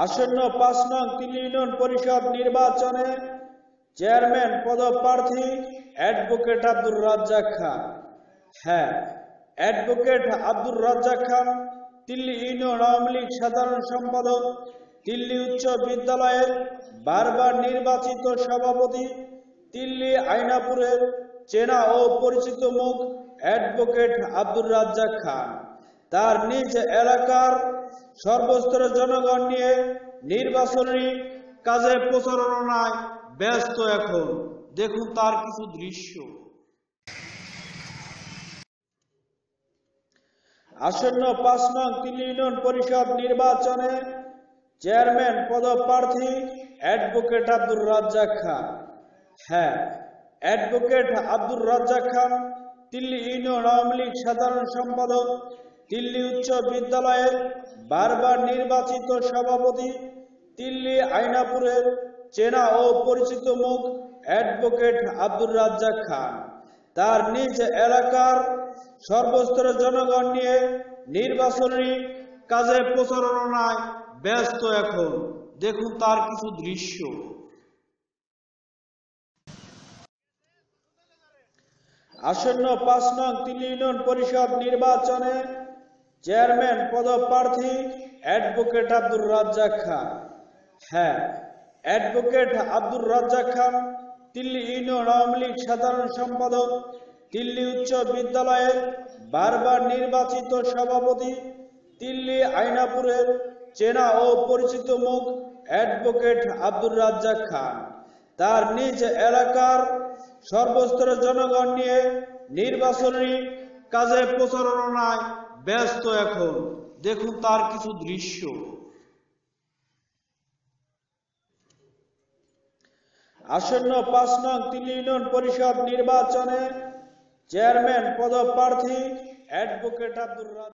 আসন্ন ৫ নং তিল্লি ইউনিয়ন পরিষদ নির্বাচনে চেয়ারম্যান পদপ্রার্থী অ্যাডভোকেট আব্দুর রাজ্জাক খান। হ্যাঁ, অ্যাডভোকেট আব্দুর রাজ্জাক খান তিল্লি ইউনিয়ন আওয়ামী লীগ সাধারণ সম্পাদক, তিল্লি উচ্চ বিদ্যালয়ের বারবার নির্বাচিত সভাপতি, তিল্লি আইনাপুরের চেনা ও পরিচিত মুখ অ্যাডভোকেট আব্দুর রাজ্জাক খান তার নিজ এলাকার সর্বস্তরের জনগণ নিয়ে নির্বাচনী কাজে প্রচারণায় ব্যস্ত। এখন দেখুন তার কিছু দৃশ্য। আসন্ন ৫ নং তিল্লি ইউনিয়ন পরিষদ নির্বাচনে চেয়ারম্যান পদপ্রার্থী অ্যাডভোকেট আব্দুর রাজ্জাক খান। হ্যাঁ, অ্যাডভোকেট আব্দুর রাজ্জাক খান তিল্লি ইউনিয়ন আওয়ামী লীগ সাধারণ সম্পাদক, তিল্লি উচ্চ বিদ্যালয়ের বারবার নির্বাচিত সভাপতি, তিল্লি আইনাপুরের চেনা ও পরিচিত মুখ অ্যাডভোকেট আব্দুর রাজ্জাক খান তার নিজ এলাকার সর্বস্তরের জনগণ নিয়ে নির্বাচনী কাজে প্রচারণায় ব্যস্ত। এখন দেখুন তার কিছু দৃশ্য। আসন্ন ৫ নং তিল্লি ইউনিয়ন পরিষদ নির্বাচনে চেয়ারম্যান পদপ্রার্থী অ্যাডভোকেট আব্দুর রাজ্জাক খান। হ্যাঁ, অ্যাডভোকেট আব্দুর রাজ্জাক খান তিল্লি ইউনিয়ন আওয়ামী লীগ সাধারণ সম্পাদক, তিল্লি উচ্চ বিদ্যালয়ের বারবার নির্বাচিত সভাপতি, তিল্লি আইনাপুরের চেনা ও পরিচিত মুখ অ্যাডভোকেট আব্দুর রাজ্জাক খান তার নিজ এলাকার সর্বস্তরের জনগণ নিয়ে নির্বাচনী কাজে প্রচারণায় ব্যস্ত। এখন দেখুন তার কিছু দৃশ্য। আসন্ন ৫ নং তিল্লি ইউনিয়ন পরিষদ নির্বাচনে চেয়ারম্যান পদপ্রার্থী অ্যাডভোকেট আব্দুর